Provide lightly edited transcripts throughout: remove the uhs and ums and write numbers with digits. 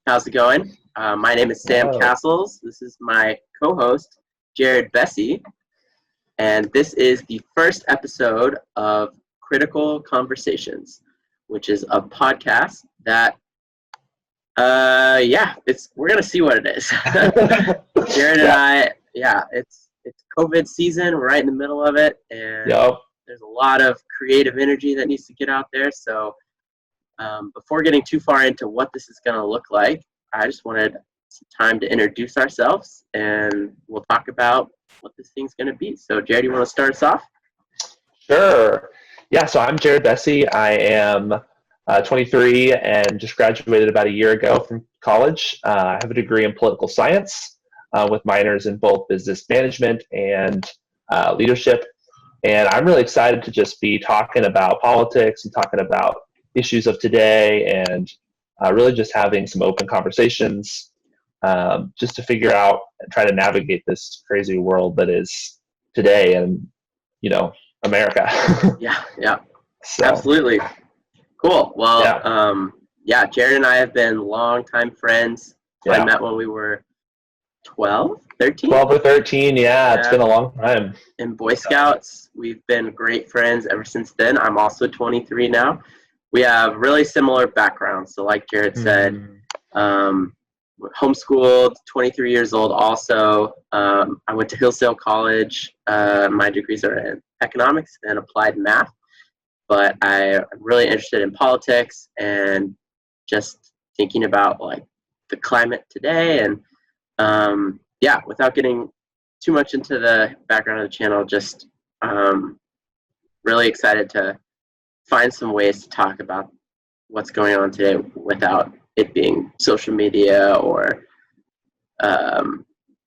How's it going? My name is Sam Oh, Castles. This is my co-host, Jared Bessie, and this is the first episode of Critical Conversations, which is a podcast that, we're gonna see what it is. Jared and yeah, I, it's COVID season. We're right in the middle of it, and yep, there's a lot of creative energy that needs to get out there. So before getting too far into what this is going to look like, I just wanted some time to introduce ourselves, and we'll talk about what this thing's going to be. So, Jared, you want to start us off? sure. Yeah, so I'm Jared Bessie. I am 23 and just graduated about a year ago from college. I have a degree in political science with minors in both business management and leadership. And I'm really excited to just be talking about politics and talking about issues of today and really just having some open conversations just to figure out and try to navigate this crazy world that is today and, America. Yeah, So, absolutely. Cool. Well, yeah, Jared and I have been longtime friends. I yeah. met when we were 12, 13. 12 or 13, yeah, it's Yeah, been a long time. in Boy Scouts. We've been great friends ever since then. I'm also 23 now. We have really similar backgrounds. So, like Jared said, Mm, Um, homeschooled, 23 years old also. I went to Hillsdale College. My degrees are in economics and applied math, but I'm really interested in politics and just thinking about like the climate today. And without getting too much into the background of the channel, just really excited to find some ways to talk about what's going on today without it being social media or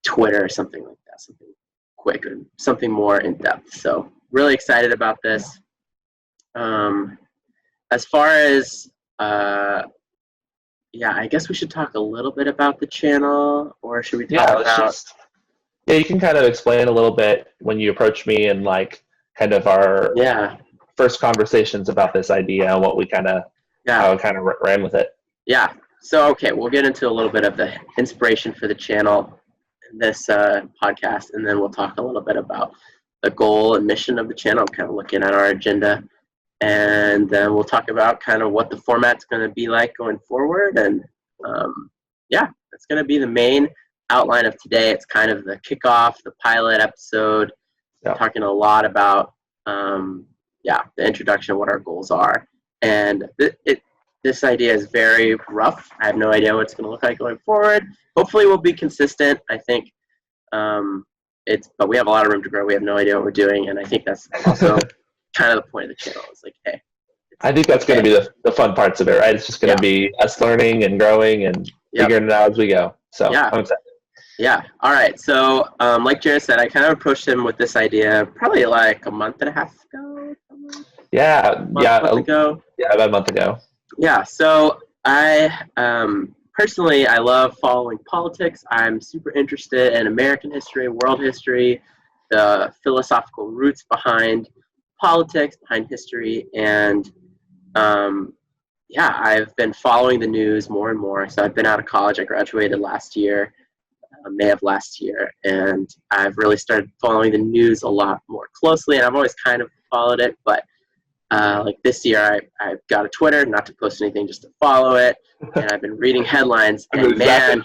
Twitter or something like that, something quick or something more in depth. So really excited about this. As far as I guess we should talk a little bit about the channel, or should we yeah, talk let's about? just, yeah, you can kind of explain a little bit when you approach me and like kind of our Yeah, first conversations about this idea and what we kind of, yeah, how I kind of ran with it. yeah. So okay, we'll get into a little bit of the inspiration for the channel, this podcast, and then we'll talk a little bit about the goal and mission of the channel, kind of looking at our agenda, and then we'll talk about kind of what the format's going to be like going forward. And that's going to be the main outline of today. It's kind of the kickoff, the pilot episode, Yeah. talking a lot about the introduction, what our goals are, and this idea is very rough. I have no idea what it's going to look like going forward. Hopefully, we'll be consistent. I think but we have a lot of room to grow. We have no idea what we're doing, and I think that's also kind of the point of the channel. It's like, hey, I think that's going to be the fun parts of it, right? It's just going to be us learning and growing and figuring it out as we go. So Yeah. I'm excited. Yeah. All right. So, like Jared said, I kind of approached him with this idea probably like a month and a half ago. Month ago. Yeah, about a month ago. Yeah. So I personally, I love following politics. I'm super interested in American history, world history, the philosophical roots behind politics, behind history, and I've been following the news more and more. So I've been out of college. I graduated last year, May of last year, and I've really started following the news a lot more closely. And I've always kind of followed it, but like this year, I got a Twitter, not to post anything, just to follow it. And I've been reading headlines, and man,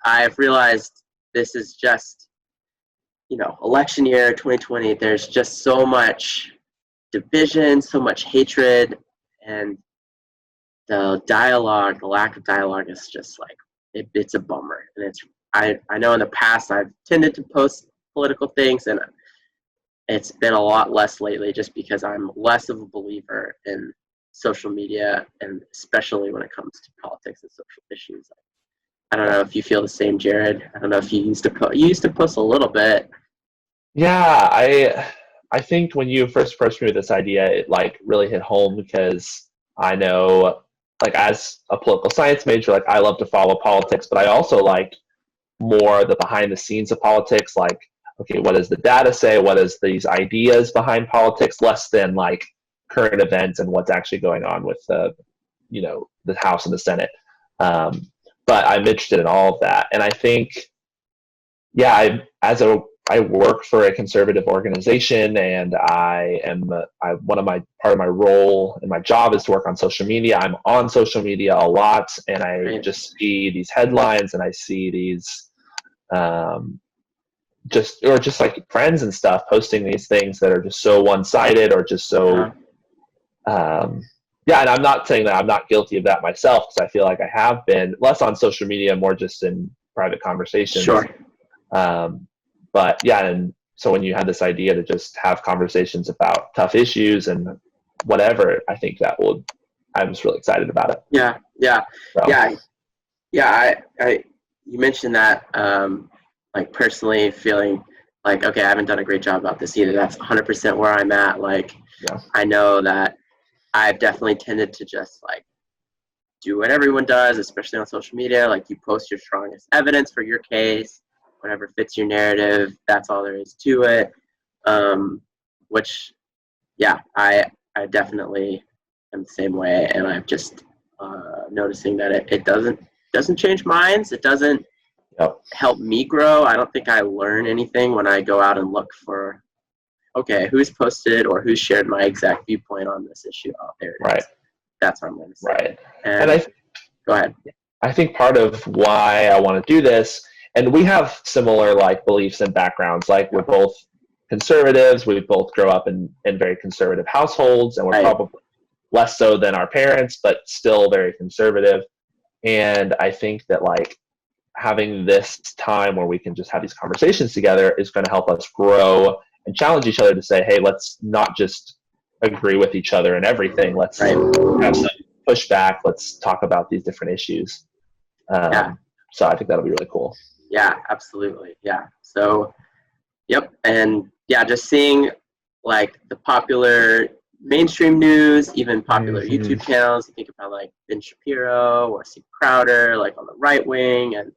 I've realized this is just, election year 2020. There's just so much division, so much hatred, and the lack of dialogue is just like, it's a bummer. And I know in the past I've tended to post political things, and it's been a lot less lately just because I'm less of a believer in social media, and especially when it comes to politics and social issues. I don't know if you feel the same, Jared. I don't know if you used to post a little bit. Yeah, I think when you first approached me with this idea, it like really hit home because I know, like as a political science major, like I love to follow politics, but I also like more the behind the scenes of politics, like okay, what does the data say? What is these ideas behind politics? Less than like current events and what's actually going on with the House and the Senate. But I'm interested in all of that. And I think, yeah, I work for a conservative organization, and part of my role in my job is to work on social media. I'm on social media a lot, and I just see these headlines, and I see these, just like friends and stuff posting these things that are just so one-sided or just so, yeah. And I'm not saying that I'm not guilty of that myself, because I feel like I have been less on social media, more just in private conversations. Sure. But yeah, and so when you had this idea to just have conversations about tough issues and whatever, I think I'm just really excited about it. Yeah. So. Yeah. You mentioned that, like personally feeling like, okay, I haven't done a great job about this either. That's 100% where I'm at. Like, I know that I've definitely tended to just like do what everyone does, especially on social media. Like, you post your strongest evidence for your case, whatever fits your narrative. That's all there is to it. Which, yeah, I definitely am the same way, and I'm just noticing that it doesn't change minds. It doesn't help me grow. I don't think I learn anything when I go out and look for, okay, who's posted or who's shared my exact viewpoint on this issue. Oh, there it is. That's what I'm going to say. Right. And go ahead. I think part of why I want to do this, and we have similar like beliefs and backgrounds. Like, we're both conservatives. We both grow up in very conservative households, and we're probably less so than our parents, but still very conservative. And I think that like having this time where we can just have these conversations together is going to help us grow and challenge each other to say, hey, let's not just agree with each other and everything. Let's have some pushback. Let's talk about these different issues. So I think that'll be really cool. Yeah, absolutely. Yeah. So, yep. And yeah, just seeing like the popular mainstream news, even popular YouTube channels. You think about like Ben Shapiro or Steve Crowder, like on the right wing, and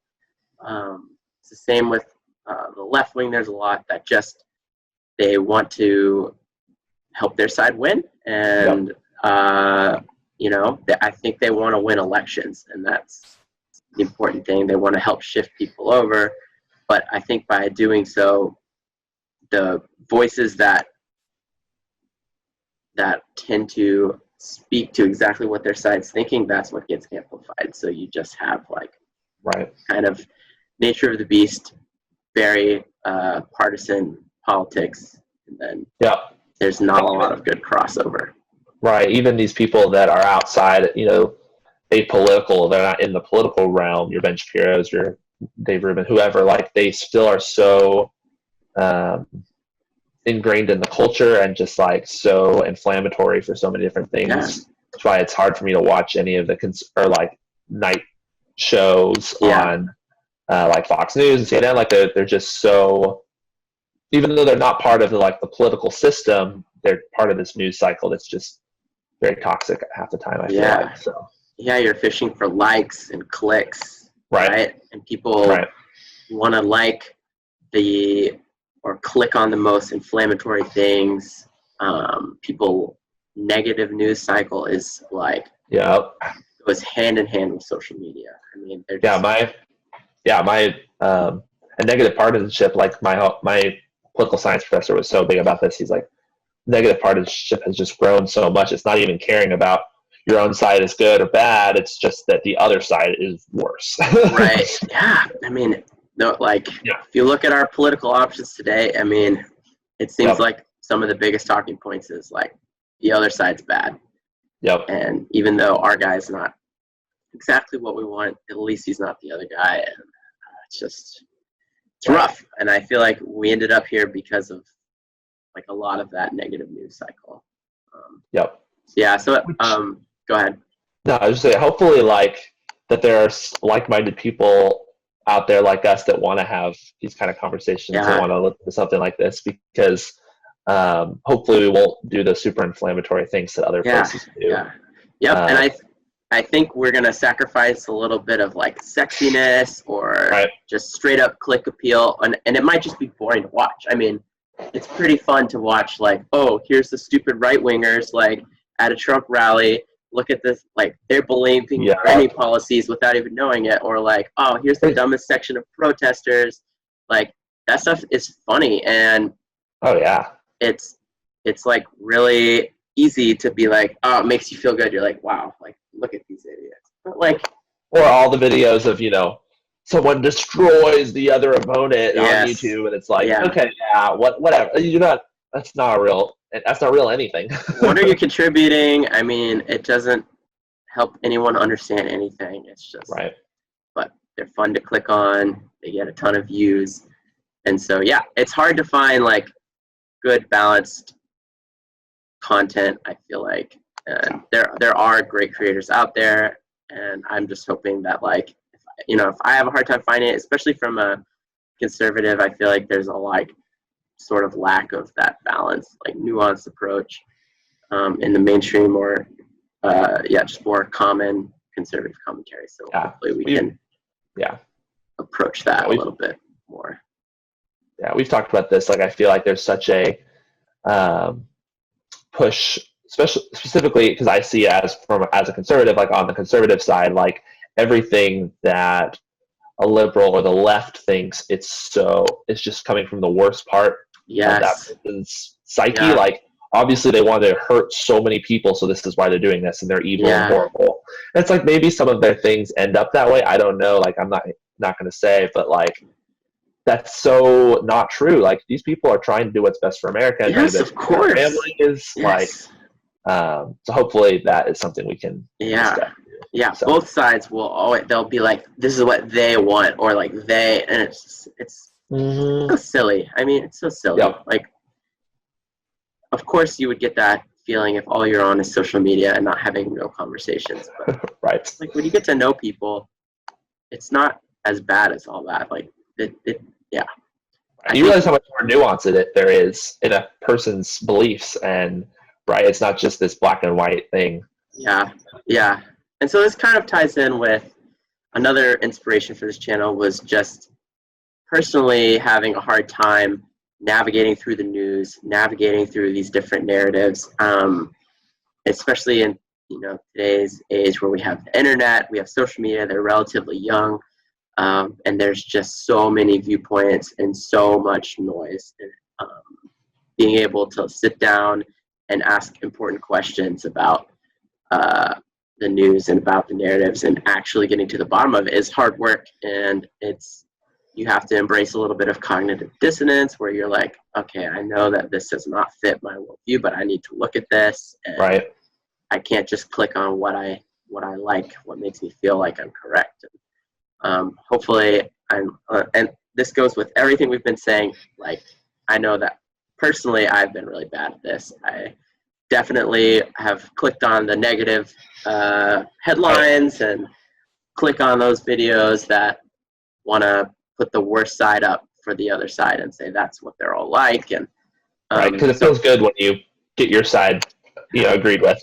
it's the same with the left wing. There's a lot that just they want to help their side win, and you know, I think they want to win elections, and that's the important thing. They want to help shift people over, but I think by doing so, the voices that tend to speak to exactly what their side's thinking, that's what gets amplified. So you just have like kind of nature of the beast, very partisan politics, and then there's not a lot of good crossover. Right. Even these people that are outside, you know, apolitical, they're not in the political realm, your Ben Shapiro's, your Dave Rubin, whoever, like they still are so ingrained in the culture and just like so inflammatory for so many different things. That's why it's hard for me to watch any of the like night shows on like Fox News and CNN. Like they're just so, even though they're not part of the political system, they're part of this news cycle that's just very toxic half the time, I feel like. So. Yeah, you're fishing for likes and clicks, right? And people want to like or click on the most inflammatory things. People, negative news cycle is like, it was hand in hand with social media. I mean, they're just, my a negative partisanship, like my political science professor was so big about this. He's like, negative partisanship has just grown so much. It's not even caring about your own side is good or bad. It's just that the other side is worse. Right. Yeah. I mean, if you look at our political options today, I mean, it seems like some of the biggest talking points is like the other side's bad. And even though our guy's not exactly what we want, at least he's not the other guy. And it's rough. And I feel like we ended up here because of like a lot of that negative news cycle. So go ahead. No, I was just saying, hopefully like that there are like-minded people out there like us that want to have these kind of conversations and want to look at something like this, because hopefully we won't do the super inflammatory things that other places do. And I think we're going to sacrifice a little bit of like sexiness or just straight up click appeal. And it might just be boring to watch. I mean, it's pretty fun to watch like, oh, here's the stupid right-wingers like at a Trump rally look at this, like they're believing Yeah. Bernie policies without even knowing it, or like, oh, here's the dumbest section of protesters. Like that stuff is funny, and Oh yeah. it's like really easy to be like, oh, it makes you feel good. You're like, wow, like look at these idiots. But like, or all the videos of, someone destroys the other opponent on yes, YouTube, and it's like, yeah. okay, yeah, whatever. That's not real anything. What are you contributing? I mean, it doesn't help anyone understand anything. It's just, Right. but they're fun to click on. They get a ton of views. And so, yeah, it's hard to find like good balanced content, I feel like. And there are great creators out there, and I'm just hoping that like, if I have a hard time finding it, especially from a conservative, I feel like there's a like sort of lack of that balance, like nuanced approach in the mainstream, or just more common conservative commentary. So hopefully we can approach that a little bit more. Yeah, we've talked about this. Like, I feel like there's such a push, specifically because I see as a conservative, like on the conservative side, like everything that a liberal or the left thinks, it's just coming from the worst part of that person's psyche. Yeah. Like, obviously they want to hurt so many people, so this is why they're doing this, and they're evil and horrible. And it's like maybe some of their things end up that way. I don't know. Like, I'm not going to say, but like, that's so not true. Like, these people are trying to do what's best for America. And yes, of course. Family is like, so hopefully that is something we can. Yeah. So. Both sides they'll be like, this is what they want, or like and it's so silly. I mean, it's so silly. Yep. Like, of course you would get that feeling if all you're on is social media and not having real conversations. But right. Like, when you get to know people, it's not as bad as all that. Like, yeah. You realize how much more nuance there is in a person's beliefs, and right, it's not just this black and white thing. Yeah. And so this kind of ties in with another inspiration for this channel, was just personally having a hard time navigating through the news, navigating through these different narratives, especially in today's age where we have the internet, we have social media, they're relatively young. And there's just so many viewpoints and so much noise. And, being able to sit down and ask important questions about the news and about the narratives and actually getting to the bottom of it is hard work. And you have to embrace a little bit of cognitive dissonance, where you're like, okay, I know that this does not fit my worldview, but I need to look at this. And right. I can't just click on what I like, what makes me feel like I'm correct. Hopefully and this goes with everything we've been saying. Like, I know that personally I've been really bad at this. I definitely have clicked on the negative headlines and click on those videos that want to put the worst side up for the other side and say that's what they're all like. And right, because it feels good when you get your side agreed with.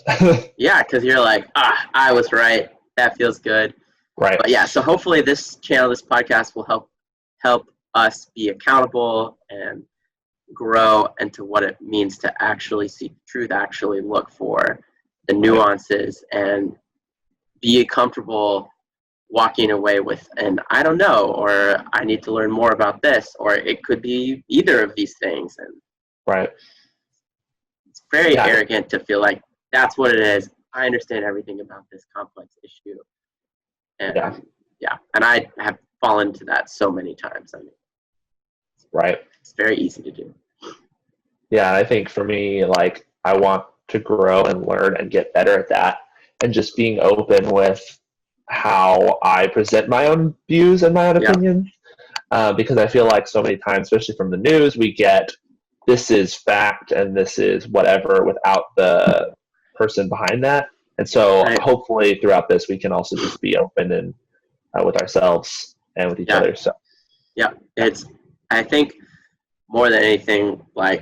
Yeah, because you're like, I was right. That feels good. Right. But yeah, so hopefully this channel, this podcast will help us be accountable and grow into what it means to actually seek truth, actually look for the nuances, and be comfortable walking away with I don't know, or I need to learn more about this, or it could be either of these things. And right. It's very arrogant to feel like that's what it is. I understand everything about this complex issue. And and I have fallen into that so many times. I mean, right. It's very easy to do. Yeah, I think for me, like, I want to grow and learn and get better at that, and just being open with how I present my own views and my own opinions. Because I feel like so many times, especially from the news, we get this is fact and this is whatever without the person behind that. And so hopefully throughout this, we can also just be open and with ourselves and with each other. So I think more than anything, like,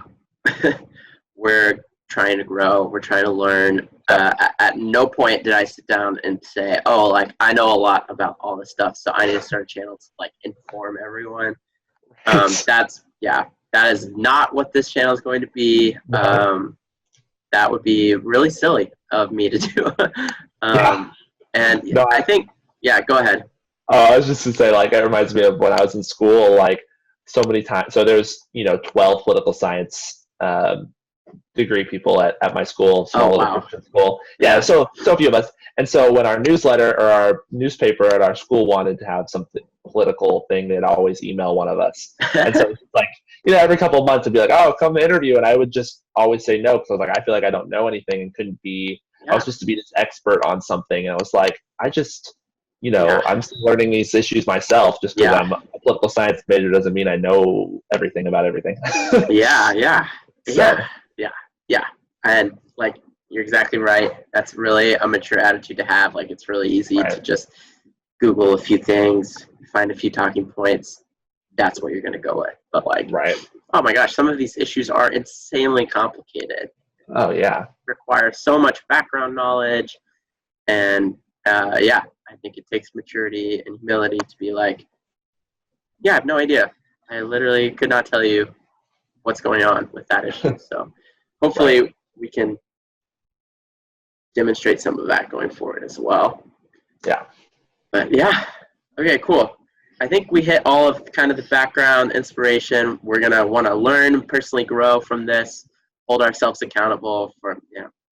we're trying to grow, we're trying to learn. At no point did I sit down and say, oh, like, I know a lot about all this stuff, so I need to start a channel to like inform everyone. That is not what this channel is going to be. That would be really silly. of me to do. Yeah. And No, I think, yeah, go ahead. I was just to say, like, it reminds me of when I was in school, like, so many times. So there's, 12 political science degree people at my school, Oh, small little wow. Christian school. Yeah, Yeah. so few of us. And so when our newsletter or our newspaper at our school wanted to have something political thing, they'd always email one of us. And so it's like, every couple of months it'd be like, oh, come interview. And I would just always say no, because I was like, I feel like I don't know anything and couldn't be, I was Yeah. supposed to be this expert on something. And I was like, I just, Yeah. I'm still learning these issues myself. Just because Yeah. I'm a political science major doesn't mean I know everything about everything. Yeah. Yeah. So, Yeah. Yeah. And like, you're exactly right. That's really a mature attitude to have. Like, it's really easy to right, just Google a few things, find a few talking points. That's what you're going to go with. But like, right. oh my gosh, some of these issues are insanely complicated. Oh, yeah. Require so much background knowledge. And yeah, I think it takes maturity and humility to be like, yeah, I have no idea. I literally could not tell you what's going on with that issue. So hopefully Right. we can demonstrate some of that going forward as well. Yeah. But yeah, okay, cool. I think we hit all of kind of the background, inspiration. We're going to want to learn, personally grow from this, hold ourselves accountable for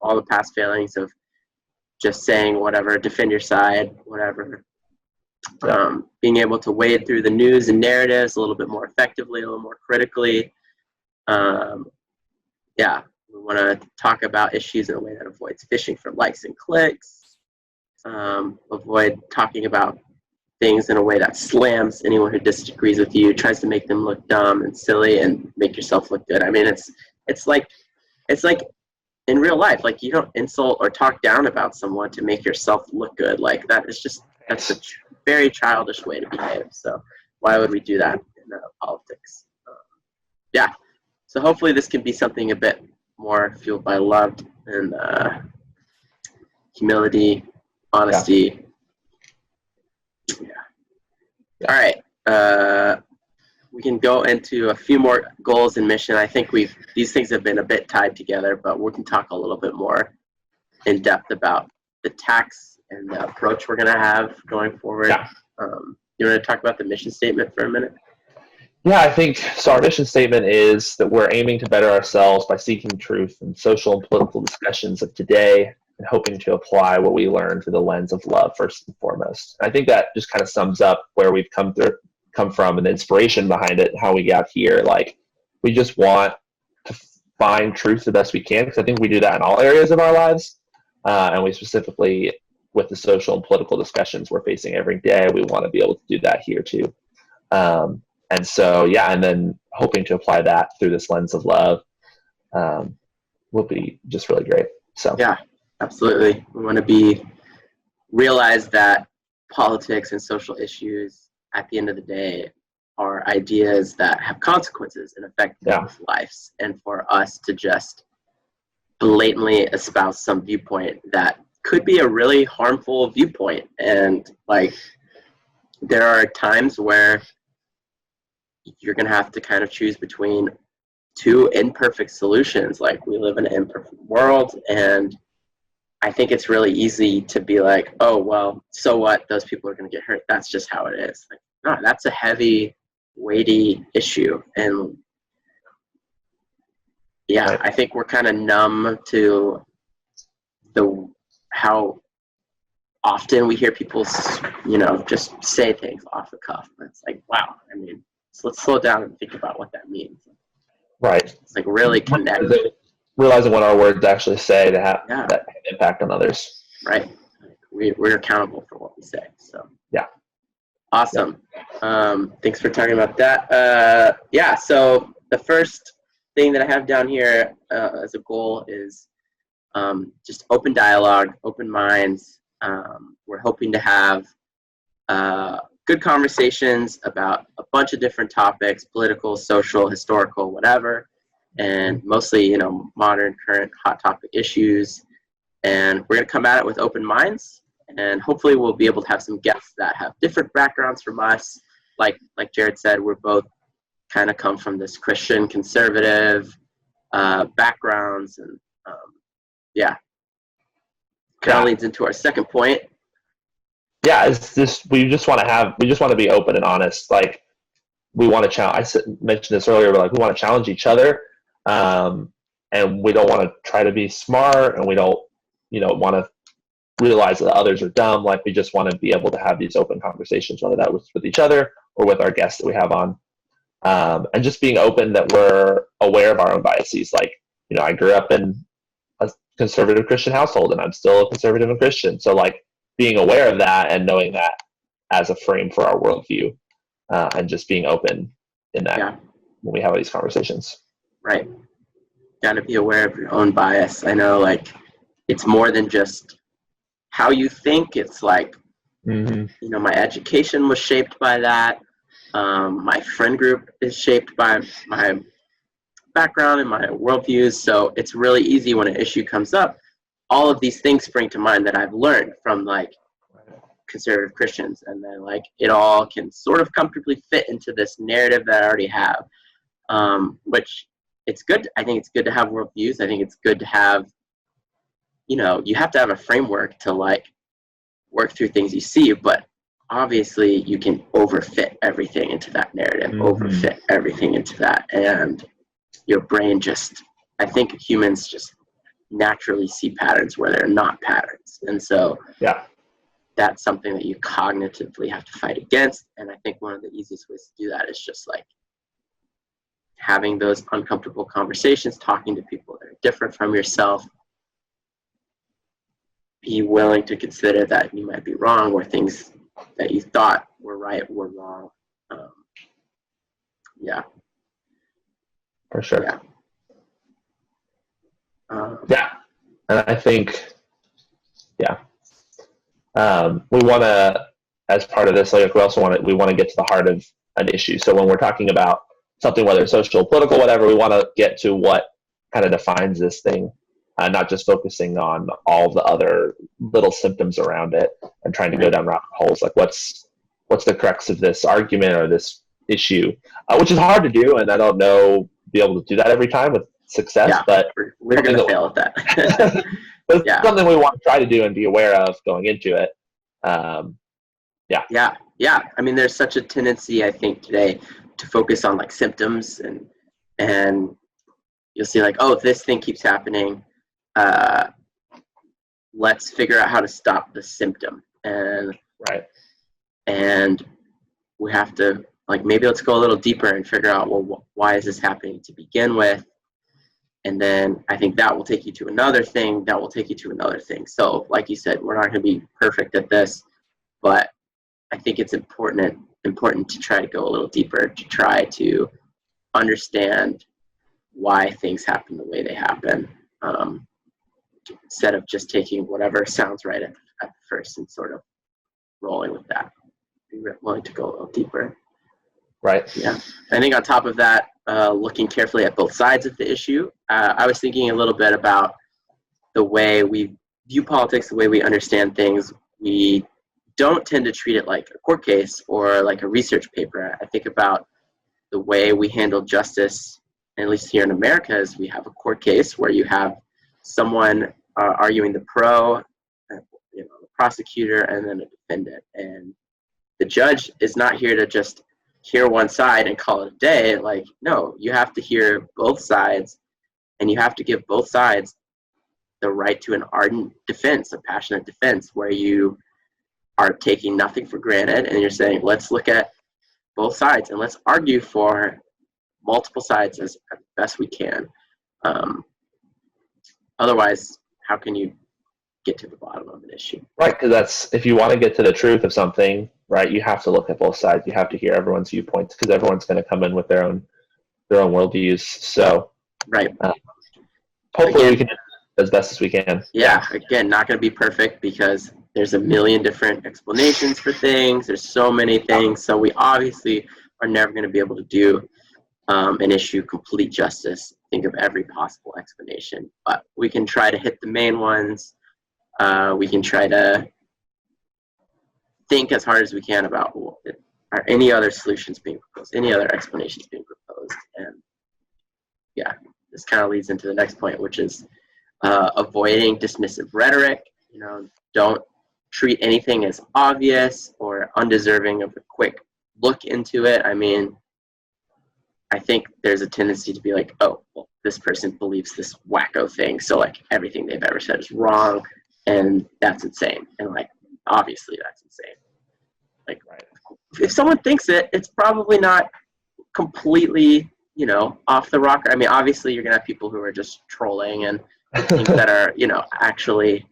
all the past failings of just saying whatever, defend your side, whatever. Yeah. Being able to wade through the news and narratives a little bit more effectively, a little more critically. Yeah, we want to talk about issues in a way that avoids fishing for likes and clicks. Avoid talking about things in a way that slams anyone who disagrees with you, tries to make them look dumb and silly and make yourself look good. I mean, it's like in real life, like you don't insult or talk down about someone to make yourself look good. Like that's a very childish way to behave. So why would we do that in politics? Yeah. So hopefully this can be something a bit more fueled by love and humility, honesty. Yeah. All right. We can go into a few more goals and mission. I think these things have been a bit tied together, but we can talk a little bit more in depth about the tax and the approach we're going to have going forward. Yeah. You want to talk about the mission statement for a minute? Yeah, I think so. Our mission statement is that we're aiming to better ourselves by seeking truth in social and political discussions of today and hoping to apply what we learn through the lens of love first and foremost. I think that just kind of sums up where we've come from and the inspiration behind it, how we got here. Like, we just want to find truth the best we can, because I think we do that in all areas of our lives. And we specifically, with the social and political discussions we're facing every day, we want to be able to do that here too. And so, yeah, and then hoping to apply that through this lens of love will be just really great. So yeah, absolutely. We want to realize that politics and social issues at the end of the day are ideas that have consequences and affect people's lives. And for us to just blatantly espouse some viewpoint that could be a really harmful viewpoint. And like, there are times where you're going to have to kind of choose between two imperfect solutions. Like, we live in an imperfect world, and I think it's really easy to be like, oh, well, so what? Those people are going to get hurt. That's just how it is. Like, no, that's a heavy, weighty issue. And yeah, I think we're kind of numb to how often we hear people, just say things off the cuff. But it's like, wow, I mean, so let's slow down and think about what that means. Right. It's like really connect. Realizing what our words actually say to have that impact on others. Right. We're accountable for what we say. So yeah. Awesome. Yeah. Thanks for talking about that. Yeah. So the first thing that I have down here as a goal is just open dialogue, open minds. We're hoping to have good conversations about a bunch of different topics: political, social, historical, whatever, and mostly, modern, current, hot topic issues. And we're going to come at it with open minds, and hopefully we'll be able to have some guests that have different backgrounds from us. Like Jared said, we're both kind of come from this Christian conservative backgrounds, and yeah. kind of leads into our second point. Yeah, it's just we just want to be open and honest. Like we want to challenge. Mentioned this earlier, but like we want to challenge each other, and we don't want to try to be smart, and we don't, want to realize that others are dumb. Like we just want to be able to have these open conversations, whether that was with each other or with our guests that we have on, and just being open that we're aware of our own biases. Like I grew up in a conservative Christian household, and I'm still a conservative and Christian. So like being aware of that and knowing that as a frame for our worldview, and just being open in that when we have these conversations. Right. Got to be aware of your own bias. I know, like, it's more than just how you think. It's like, my education was shaped by that. My friend group is shaped by my background and my worldviews. So it's really easy when an issue comes up. All of these things spring to mind that I've learned from like conservative Christians, and then like it all can sort of comfortably fit into this narrative that I already have, which it's good. I think it's good to have worldviews. I think it's good to have, you have to have a framework to like work through things you see, but obviously you can overfit everything into that narrative, overfit everything into that, and your brain I think humans just naturally see patterns where they're not patterns. And so that's something that you cognitively have to fight against. And I think one of the easiest ways to do that is just like having those uncomfortable conversations, talking to people that are different from yourself. Be willing to consider that you might be wrong, or things that you thought were right were wrong. For sure. And I think, we want to, as part of this, like we want to get to the heart of an issue. So when we're talking about something, whether it's social, political, whatever, we want to get to what kind of defines this thing, not just focusing on all the other little symptoms around it and trying to go down rabbit holes. Like what's the crux of this argument or this issue, which is hard to do, and I don't know be able to do that every time with success, but we're going to fail at that. But it's something we want to try to do and be aware of going into it. I mean, there's such a tendency, I think, today to focus on like symptoms, and you'll see like, oh, this thing keeps happening. Let's figure out how to stop the symptom. And we have to, like, maybe let's go a little deeper and figure out, well, why is this happening to begin with? And then I think that will take you to another thing, that will take you to another thing. So like you said, we're not going to be perfect at this, but I think it's important to try to go a little deeper, to try to understand why things happen the way they happen, instead of just taking whatever sounds right at the first and sort of rolling with that. Be willing to go a little deeper. Right. Yeah. I think on top of that, looking carefully at both sides of the issue, I was thinking a little bit about the way we view politics, the way we understand things. We don't tend to treat it like a court case or like a research paper. I think about the way we handle justice, at least here in America, is we have a court case where you have someone arguing the the prosecutor, and then a defendant. And the judge is not here to just hear one side and call it a day. Like, no, you have to hear both sides, and you have to give both sides the right to an ardent defense, a passionate defense, where you are taking nothing for granted, and you're saying, let's look at both sides and let's argue for multiple sides as best we can. Otherwise, how can you get to the bottom of an issue? Right, because if you want to get to the truth of something, right, you have to look at both sides. You have to hear everyone's viewpoints, because everyone's going to come in with their own worldviews. So, hopefully we can do it as best as we can. Yeah, again, not going to be perfect, because there's a million different explanations for things. There's so many things. So we obviously are never going to be able to do an issue complete justice, think of every possible explanation. But we can try to hit the main ones. We can try to think as hard as we can about, are any other solutions being proposed, any other explanations being proposed. And this kind of leads into the next point, which is avoiding dismissive rhetoric. don't treat anything as obvious or undeserving of a quick look into it. I mean, I think there's a tendency to be like, oh, well, this person believes this wacko thing, so like everything they've ever said is wrong, and that's insane. And like, obviously that's insane. Like, if someone thinks it, it's probably not completely, off the rocker. I mean, obviously you're gonna have people who are just trolling and things that are, actually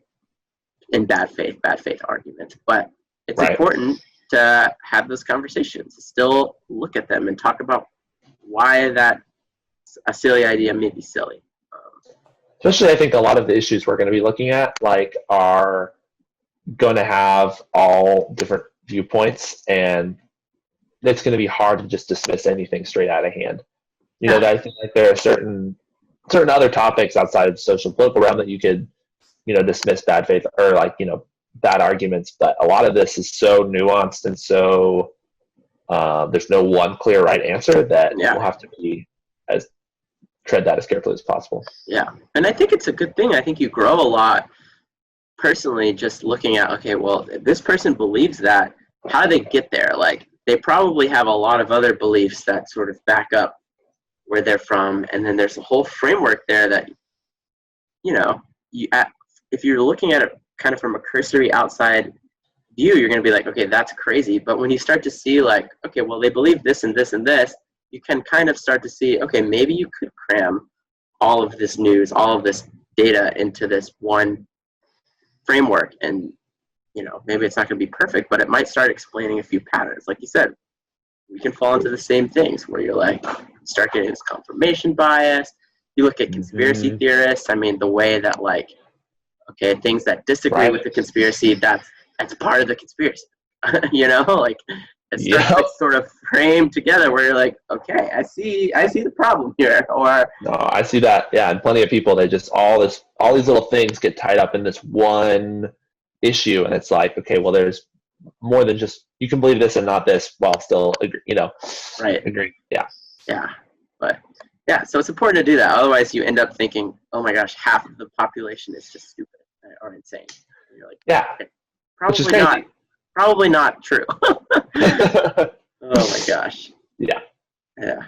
in bad faith arguments. But it's important to have those conversations, still look at them and talk about why that a silly idea may be silly. Especially, I think a lot of the issues we're going to be looking at, like, are going to have all different viewpoints, and it's going to be hard to just dismiss anything straight out of hand. I think like there are certain other topics outside of the social political realm that you could, dismiss bad faith or like, bad arguments. But a lot of this is so nuanced and so there's no one clear right answer that we'll have to be tread that as carefully as possible. Yeah, and I think it's a good thing. I think you grow a lot personally just looking at, okay, well, if this person believes that, how do they get there? Like, they probably have a lot of other beliefs that sort of back up where they're from, and then there's a whole framework there that, if you're looking at it kind of from a cursory outside view, you're going to be like, okay, that's crazy. But when you start to see like, okay, well, they believe this and this and this, you can kind of start to see, okay, maybe you could cram all of this news, all of this data into this one framework. And, maybe it's not going to be perfect, but it might start explaining a few patterns. Like you said, we can fall into the same things where you're like, start getting this confirmation bias. You look at conspiracy theorists. I mean, the way that like, okay, things that disagree with the conspiracy, that's part of the conspiracy. Like it starts to sort of frame together where you're like, okay, I see the problem here. Or no, I see that. Yeah, and plenty of people, they just all these little things get tied up in this one issue, and it's like, okay, well, there's more than just you can believe this and not this while still agree. Agree. Yeah, but yeah, so it's important to do that. Otherwise, you end up thinking, oh my gosh, half of the population is just stupid or insane. And you're like, okay, probably not true. Oh my gosh. Yeah. And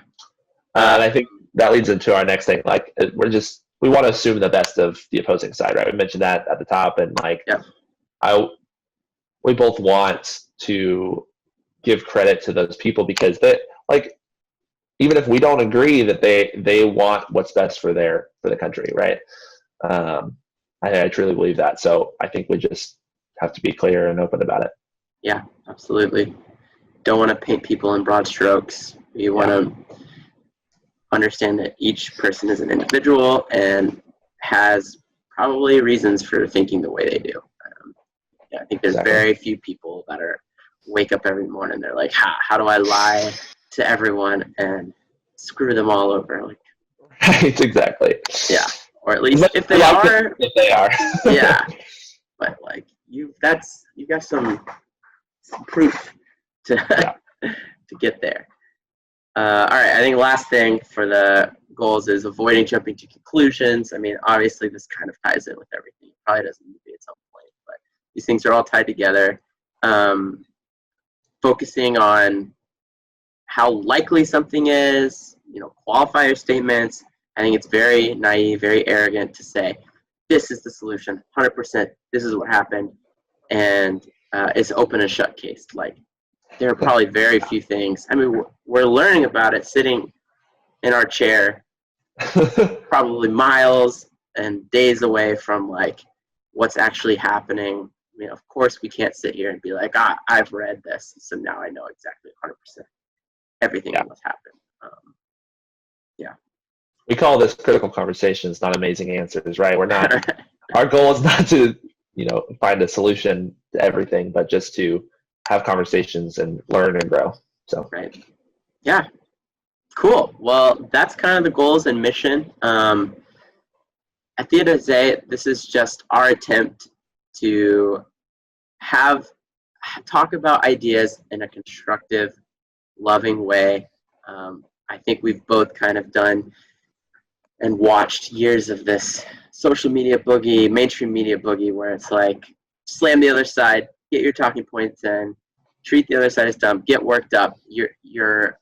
I think that leads into our next thing. Like, we want to assume the best of the opposing side, right? We mentioned that at the top, and like, we both want to give credit to those people because they, like, even if we don't agree, that they want what's best for the country, right? I truly believe that. So I think we just have to be clear and open about it. Yeah, absolutely. Don't want to paint people in broad strokes. You want to understand that each person is an individual and has probably reasons for thinking the way they do. I think there's very few people that wake up every morning, they're like, how do I lie to everyone and screw them all over? Like, right, exactly. Yeah, or at least if they are. Yeah, but like you got some proof to get there. All right, I think last thing for the goals is avoiding jumping to conclusions. I mean, obviously this kind of ties in with everything. It probably doesn't need to be at some point, but these things are all tied together. Focusing on how likely something is, qualifier statements. I think it's very naive, very arrogant to say, this is the solution, 100%, this is what happened, and it's open and shut case. Like, there are probably very few things. I mean, we're learning about it sitting in our chair, probably miles and days away from, like, what's actually happening. I mean, of course, we can't sit here and be like, I've read this, so now I know exactly 100% everything that must happen. We call this critical conversations, not amazing answers, right? We're not. Our goal is not to, find a solution to everything, but just to have conversations and learn and grow. So. Right. Yeah. Cool. Well, that's kind of the goals and mission. At the end of the day, this is just our attempt to talk about ideas in a constructive, loving way. I think we've both kind of done and watched years of this social media boogie, mainstream media boogie, where it's like, slam the other side, get your talking points in, treat the other side as dumb, get worked up. You're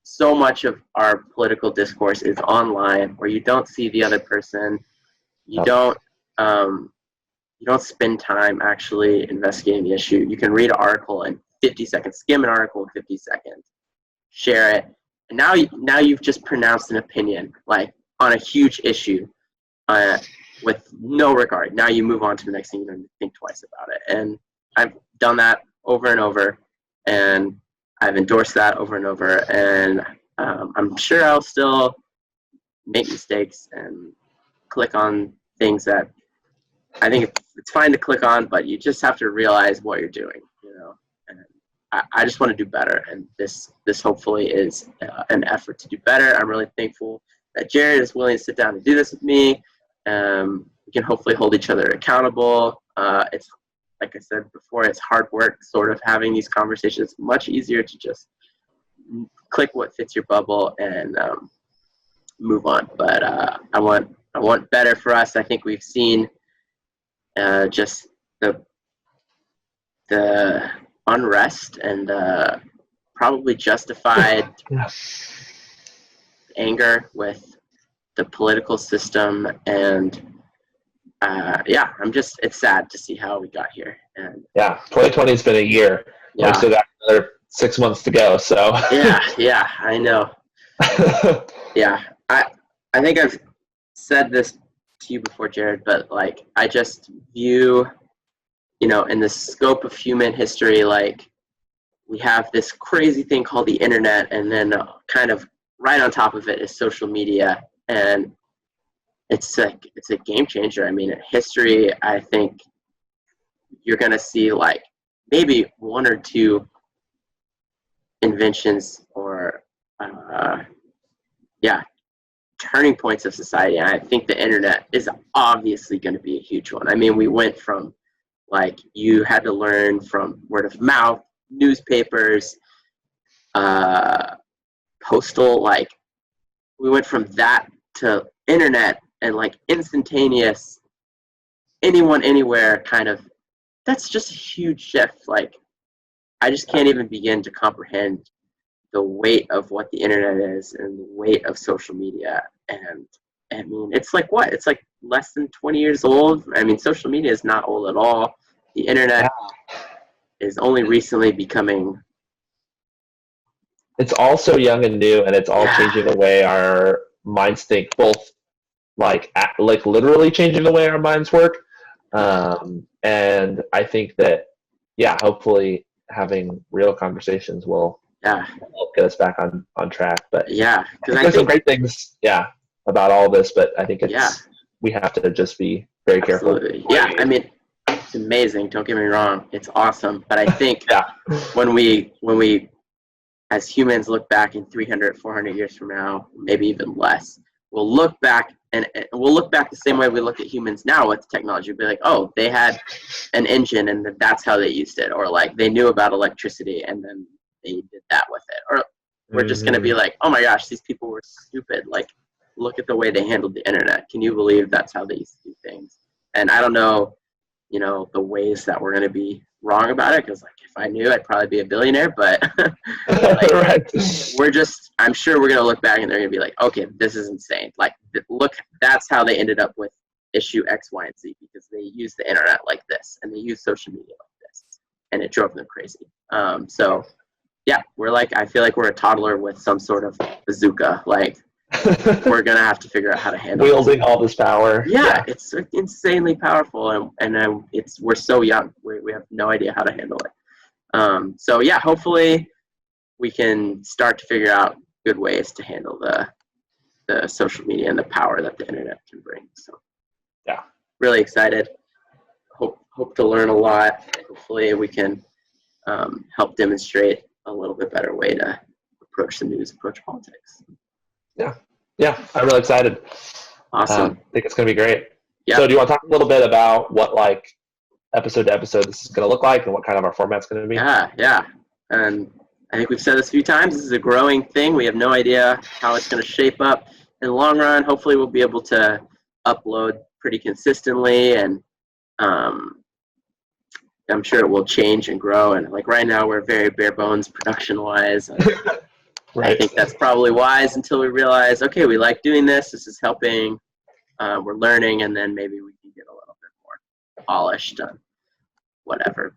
so much of our political discourse is online, where you don't see the other person. You don't spend time actually investigating the issue. You can read an article in 50 seconds, skim an article in 50 seconds, share it, and now you've just pronounced an opinion, like on a huge issue, with no regard. Now you move on to the next thing. You don't think twice about it. And I've done that over and over, and I've endorsed that over and over. And I'm sure I'll still make mistakes and click on things that I think it's fine to click on, but you just have to realize what you're doing, And I just want to do better, and this hopefully is an effort to do better. I'm really thankful that Jared is willing to sit down and do this with me. We can hopefully hold each other accountable. It's, like I said before, it's hard work sort of having these conversations. It's much easier to just click what fits your bubble and move on. But I want better for us. I think we've seen just the unrest and probably justified anger with the political system, and it's sad to see how we got here. And 2020 has been a year. We still got another 6 months to go. So yeah, I know. I think I've said this to you before, Jared, but like I just view, in the scope of human history, like we have this crazy thing called the internet, and then kind of right on top of it is social media, and it's a game changer. I mean, in history, I think you're gonna see like maybe one or two inventions or turning points of society. And I think the internet is obviously going to be a huge one. I mean, we went from like you had to learn from word of mouth, newspapers, postal, like we went from that to internet and like instantaneous, anyone, anywhere kind of. That's just a huge shift. Like I just can't even begin to comprehend the weight of what the internet is and the weight of social media. And I mean, it's like what? It's like less than 20 years old. I mean, social media is not old at all. The internet is only recently becoming. It's all so young and new, and it's all changing the way our minds think, both like literally changing the way our minds work. And I think that, hopefully having real conversations will help get us back on track. But because there's some great things, about all this. But I think it's we have to just be very careful. Yeah, I mean, it's amazing. Don't get me wrong, it's awesome. But I think when we as humans look back in 300, 400 years from now, maybe even less, we'll look back and we'll look back the same way we look at humans now with technology. We'll be like, oh, they had an engine and that's how they used it, or like they knew about electricity and then they did that with it. Or we're just going to be like, oh my gosh, these people were stupid. Like, look at the way they handled the internet. Can you believe that's how they used to do things? And I don't know, the ways that we're going to be wrong about it, because like if I knew, I'd probably be a billionaire. But I'm sure we're going to look back and they're going to be like, okay, this is insane. Like, look, that's how they ended up with issue X, Y, and Z, because they used the internet like this and they used social media like this, and it drove them crazy. We're like, I feel like we're a toddler with some sort of bazooka. Like, we're gonna have to figure out how to handle wielding all this power. It's insanely powerful, and we're so young. We have no idea how to handle it. Hopefully we can start to figure out good ways to handle the social media and the power that the internet can bring. So really excited. Hope to learn a lot. Hopefully we can help demonstrate a little bit better way to approach the news, approach politics. I'm really excited. Awesome. I think it's going to be great. So do you want to talk a little bit about what like episode to episode this is going to look like and what kind of our format's going to be? And I think we've said this a few times. This is a growing thing. We have no idea how it's going to shape up in the long run. Hopefully we'll be able to upload pretty consistently and I'm sure it will change and grow. And like right now, we're very bare bones production wise. Right. I think that's probably wise until we realize, okay, we like doing this. This is helping. We're learning, and then maybe we can get a little bit more polished on whatever.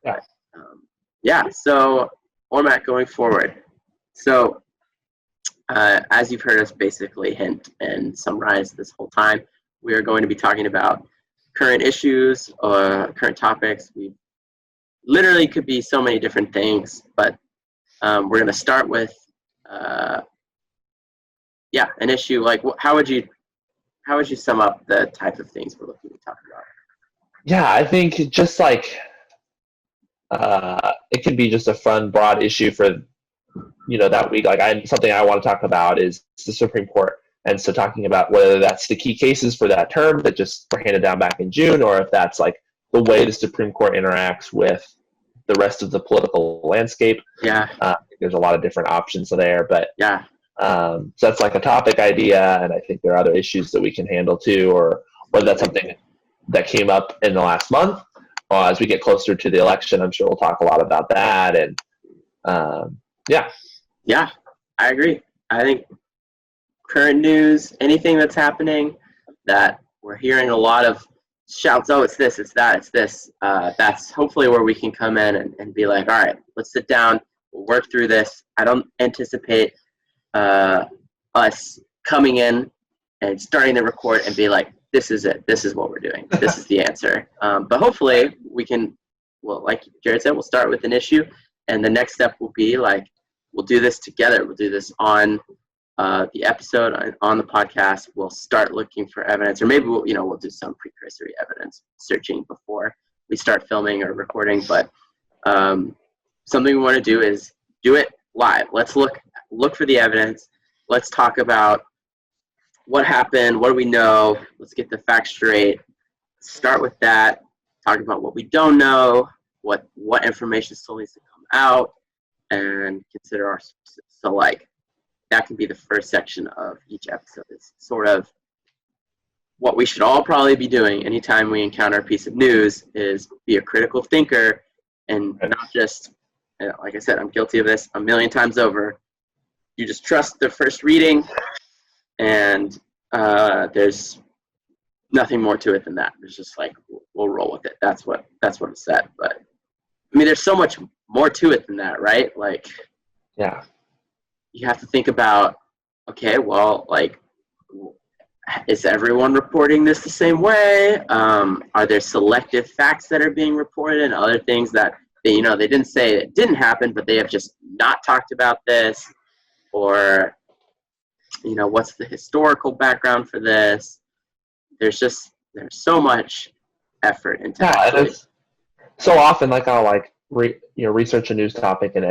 Yeah. But so format going forward. So as you've heard us basically hint and summarize this whole time, we are going to be talking about current issues, current topics. We literally could be so many different things, but we're going to start with an issue. Like, how would you sum up the type of things we're looking to talk about? Yeah, I think just like it could be just a fun, broad issue for that week. Like, something I want to talk about is the Supreme Court, and so talking about whether that's the key cases for that term that just were handed down back in June, or if that's like the way the Supreme Court interacts with the rest of the political landscape. Yeah. There's a lot of different options there, but yeah. So that's like a topic idea, and I think there are other issues that we can handle too, or whether that's something that came up in the last month. As we get closer to the election, I'm sure we'll talk a lot about that, and Yeah, I agree. I think current news, anything that's happening that we're hearing a lot of shouts, oh, it's this, it's that, it's this, that's hopefully where we can come in and be like, all right, let's sit down, we'll work through this. I don't anticipate us coming in and starting the record and be like, this is it, this is what we're doing, this is the answer. But hopefully we can, well, like Jared said, we'll start with an issue, and the next step will be like, we'll do this together. We'll do this on the episode, on the podcast. We'll start looking for evidence, or maybe we'll do some precursory evidence searching before we start filming or recording. But something we want to do is do it live. Let's look for the evidence. Let's talk about what happened. What do we know? Let's get the facts straight. Start with that. Talk about what we don't know. What information still needs to come out. And consider our sources. So like that can be the first section of each episode. It's sort of what we should all probably be doing anytime we encounter a piece of news is be a critical thinker and not just, like I said, I'm guilty of this a million times over. You just trust the first reading, and there's nothing more to it than that. It's just like, we'll roll with it. That's what it said. But I mean, there's so much more to it than that, right? Like, yeah, you have to think about, okay, well, like, is everyone reporting this the same way? Are there selective facts that are being reported and other things that they didn't say it didn't happen, but they have just not talked about this? Or, what's the historical background for this? There's so much effort into it. So often, like, I'll research a news topic, and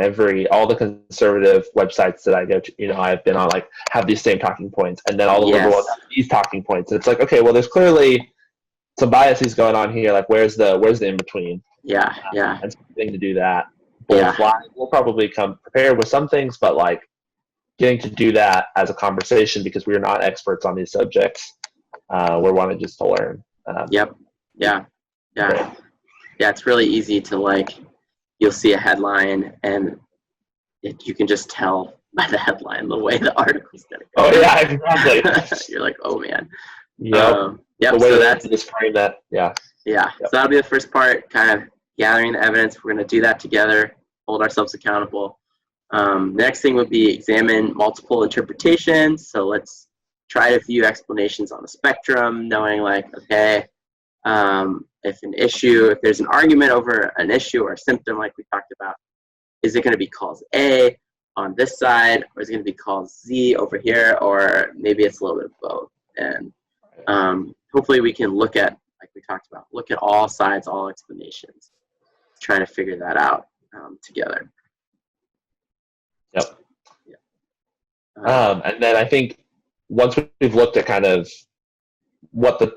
all the conservative websites that I go to, I've been on, like, have these same talking points, and then all the liberal ones have these talking points. And it's like, okay, well, there's clearly some biases going on here. Like, where's the in between? Yeah. And something to do that. We'll probably come prepared with some things, but like getting to do that as a conversation, because we are not experts on these subjects. We wanted just to learn. Yep. Yeah. Yeah, it's really easy to, like, you'll see a headline and you can just tell by the headline the way the article's going to go. Oh, yeah, exactly. You're like, oh, man. Yep. The way so that's just frame that, yeah. Yeah, so that'll be the first part, kind of gathering the evidence. We're going to do that together, hold ourselves accountable. Next thing would be examine multiple interpretations. So let's try to view explanations on the spectrum, knowing, like, okay, if there's an argument over an issue or a symptom like we talked about, is it going to be cause A on this side, or is it going to be cause Z over here, or maybe it's a little bit of both? And hopefully we can look at, like we talked about, look at all sides, all explanations, try to figure that out together. Yep. Yeah. And then I think once we've looked at kind of what the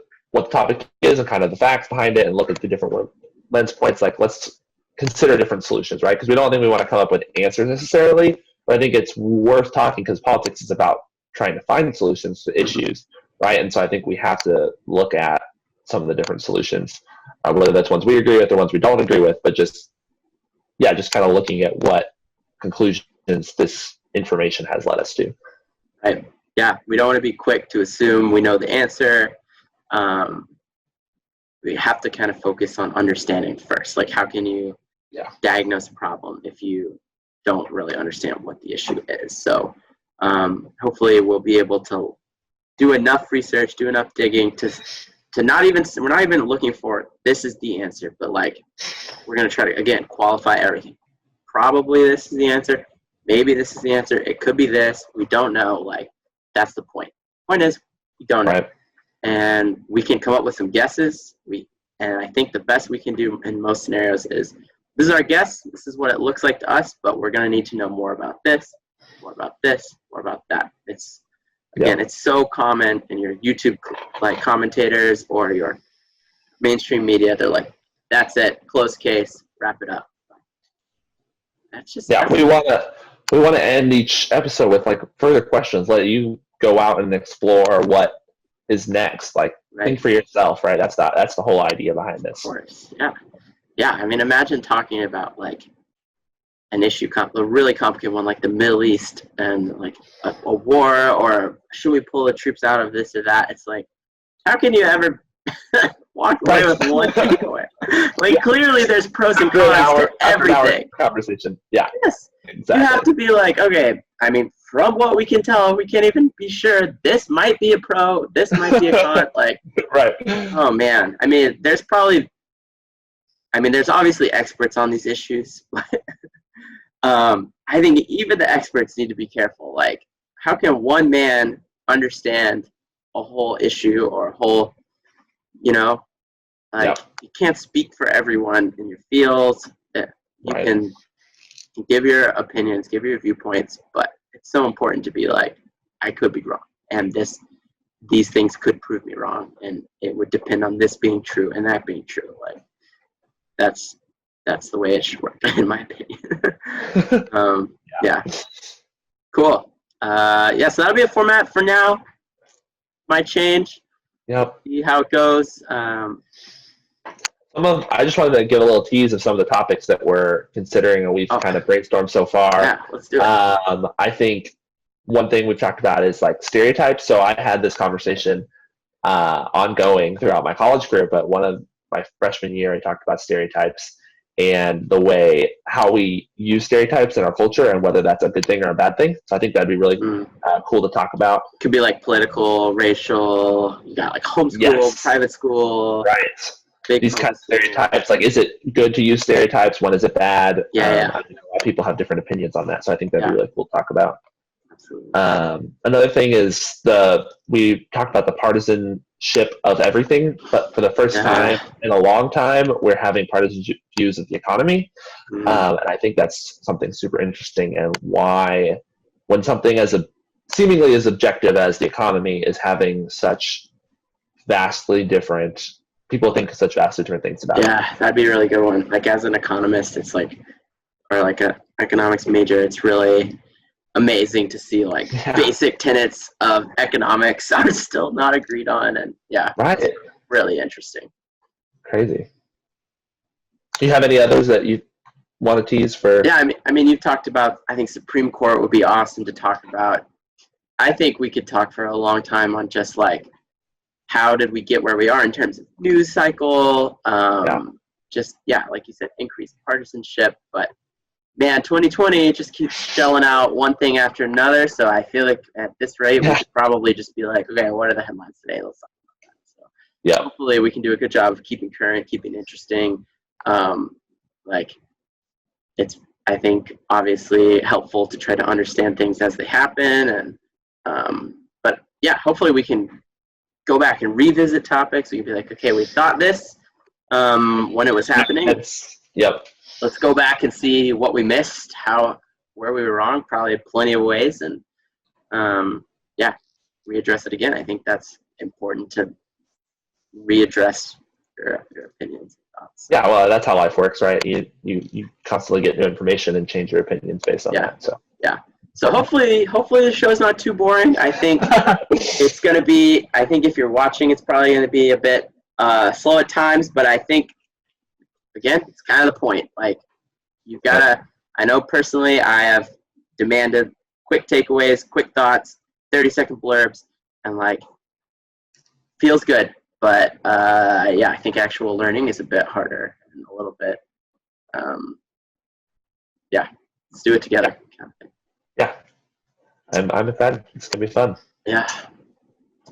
topic is and kind of the facts behind it, and look at the different lens points, like, let's consider different solutions, right? Because we don't think we want to come up with answers necessarily, but I think it's worth talking, because politics is about trying to find solutions to issues, right? And so I think we have to look at some of the different solutions, whether that's ones we agree with or ones we don't agree with, but just kind of looking at what conclusions this information has led us to. Right. Yeah, we don't want to be quick to assume we know the answer. We have to kind of focus on understanding first. Like, how can you diagnose a problem if you don't really understand what the issue is? So hopefully we'll be able to do enough research, do enough digging to we're not even looking for this is the answer, but like we're going to try to, again, qualify everything. Probably this is the answer. Maybe this is the answer. It could be this. We don't know. Like, that's the point. Point is, we don't know. Right. And we can come up with some guesses. And I think the best we can do in most scenarios is, this is our guess. This is what it looks like to us, but we're going to need to know more about this, more about this, more about that. It's, again, it's so common in your YouTube like commentators or your mainstream media. They're like, that's it, closed case, wrap it up. That's just we want to end each episode with like further questions. Let you go out and explore what is next. Like, think for yourself, right? That's the whole idea behind this. Of course, yeah. I mean, imagine talking about like an issue, a really complicated one, like the Middle East and like a war, or should we pull the troops out of this or that? It's like, how can you ever walk away with one takeaway? Like, clearly there's pros and cons to everything. Conversation. Yeah. Yes. Exactly. You have to be like, okay, I mean, from what we can tell, we can't even be sure this might be a pro, this might be a con. Like, right. Oh man. I mean, there's obviously experts on these issues, but I think even the experts need to be careful. Like, how can one man understand a whole issue or a whole, you can't speak for everyone in your fields. You can give your opinions, give your viewpoints, but it's so important to be like, I could be wrong, and these things could prove me wrong, and it would depend on this being true and that being true. Like, that's the way it should work, in my opinion. Yeah. Cool. So that'll be a format for now. Might change. Yep. See how it goes. I just wanted to give a little tease of some of the topics that we're considering and we've kind of brainstormed so far. Yeah, let's do it. I think one thing we've talked about is like stereotypes. So I had this conversation ongoing throughout my college career, but one of my freshman year, I talked about stereotypes and how we use stereotypes in our culture and whether that's a good thing or a bad thing. So I think that'd be really cool to talk about. Could be like political, racial, you got like homeschool, private school. Right. These kind of stereotypes, like, is it good to use stereotypes? When is it bad? People have different opinions on that, so I think that'd be really cool to talk about. Absolutely. Another thing is we talked about the partisanship of everything, but for the first time in a long time, we're having partisan views of the economy, and I think that's something super interesting. And why, when something seemingly as objective as the economy is having such vastly different. People think such vastly different things about it. Yeah, that'd be a really good one. Like, as an economist, it's like, or like an economics major, it's really amazing to see like basic tenets of economics are still not agreed on, and really interesting. Crazy. Do you have any others that you want to tease for? Yeah, I mean, you've talked about, I think Supreme Court would be awesome to talk about. I think we could talk for a long time on just like, how did we get where we are in terms of news cycle? Just, like you said, increased partisanship. But, man, 2020 just keeps shelling out one thing after another. So I feel like at this rate, we should probably just be like, okay, what are the headlines today? Let's talk about that. So hopefully we can do a good job of keeping current, keeping interesting. It's, I think, obviously helpful to try to understand things as they happen. And but, hopefully we can go back and revisit topics. We can be like, okay, we thought this when it was happening. Let's go back and see what we missed, where we were wrong, probably plenty of ways, and readdress it again. I think that's important to readdress your opinions and thoughts. Yeah, well, that's how life works, right? You constantly get new information and change your opinions based on that. So hopefully the show's not too boring. I think it's going to be, I think if you're watching, it's probably going to be a bit slow at times, but I think, again, it's kind of the point. Like, you've got to, I know personally I have demanded quick takeaways, quick thoughts, 30-second blurbs, and like, feels good. But yeah, I think actual learning is a bit harder and a little bit, yeah, let's do it together. Kind of thing. Yeah, I'm a fan. It's gonna be fun. Yeah.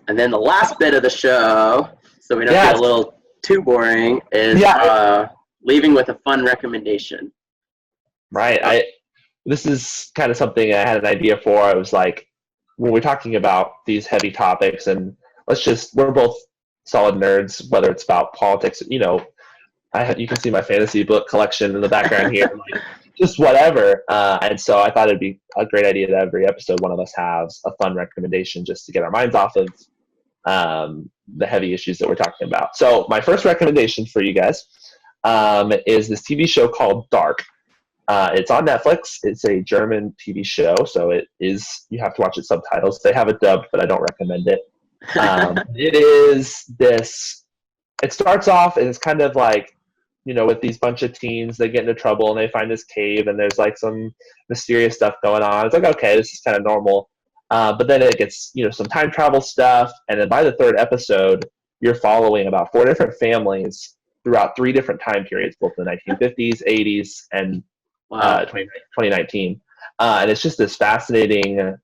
And then the last bit of the show, so we don't get a little too boring, is leaving with a fun recommendation. Right. This is kind of something I had an idea for. I was like, when we're talking about these heavy topics, and we're both solid nerds, whether it's about politics, you know, you can see my fantasy book collection in the background here, like, just whatever. And so I thought it'd be a great idea that every episode one of us has a fun recommendation just to get our minds off of the heavy issues that we're talking about. So my first recommendation for you guys is this TV show called Dark. It's on Netflix. It's a German TV show, so you have to watch it subtitles. They have it dubbed, but I don't recommend it. It starts off and it's kind of like, you know, with these bunch of teens, they get into trouble and they find this cave and there's like some mysterious stuff going on. It's like, okay, this is kind of normal. But then it gets, you know, some time travel stuff. And then by the third episode, you're following about 4 different families throughout 3 different time periods, both the 1950s, 80s, and 2019. And it's just this fascinating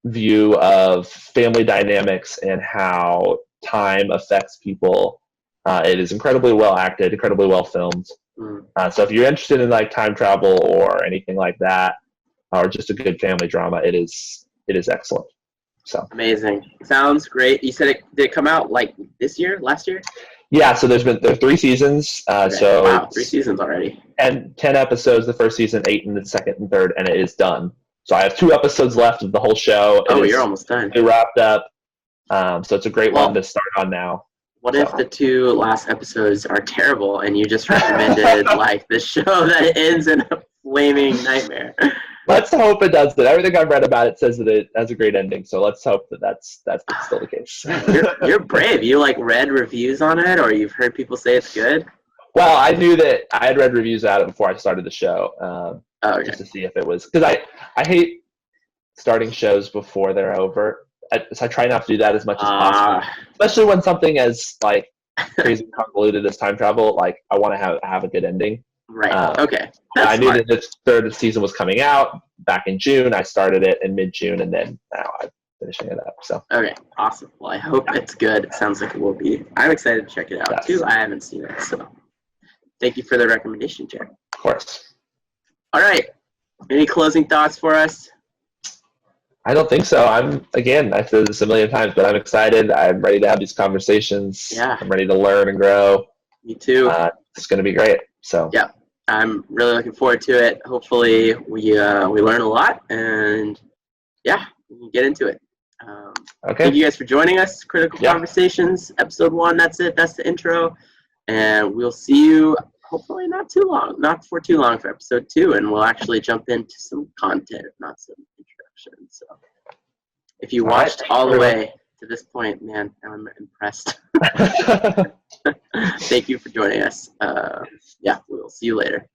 view of family dynamics and how time affects people. It is incredibly well acted, incredibly well filmed. So if you're interested in like time travel or anything like that, or just a good family drama, it is excellent. So amazing. Sounds great. You said did it come out like this year, last year? Yeah, so there's 3 seasons. Okay. So wow, 3 seasons already. And 10 episodes the first season, 8 in the second and third, and it is done. So I have 2 episodes left of the whole show. You're almost done. It wrapped up. So it's a great one to start on now. What if the 2 last episodes are terrible and you just recommended like the show that ends in a flaming nightmare? Let's hope it does. But everything I've read about it says that it has a great ending. So let's hope that that's still the case. You're brave. You like read reviews on it, or you've heard people say it's good? Well, I knew that I had read reviews about it before I started the show, just to see if it was, because I hate starting shows before they're over. So I try not to do that as much as possible, especially when something as like crazy convoluted as time travel. Like I want to have a good ending. Right. Okay. I knew that the third season was coming out back in June. I started it in mid-June, and then now I'm finishing it up. So. Okay. Awesome. Well, I hope it's good. It sounds like it will be. I'm excited to check it out too. I haven't seen it, so thank you for the recommendation, Jared. Of course. All right. Any closing thoughts for us? I don't think so. I've said this a million times, but I'm excited. I'm ready to have these conversations. Yeah. I'm ready to learn and grow. Me too. It's going to be great. So. Yeah. I'm really looking forward to it. Hopefully we learn a lot, and yeah, we can get into it. Okay. Thank you guys for joining us. Critical Conversations, episode 1. That's it. That's the intro. And we'll see you hopefully not for too long for episode 2, and we'll actually jump into some content, not some introduction. So if you watched all the way to this point, man, I'm impressed. Thank you for joining us. Yeah, we'll see you later.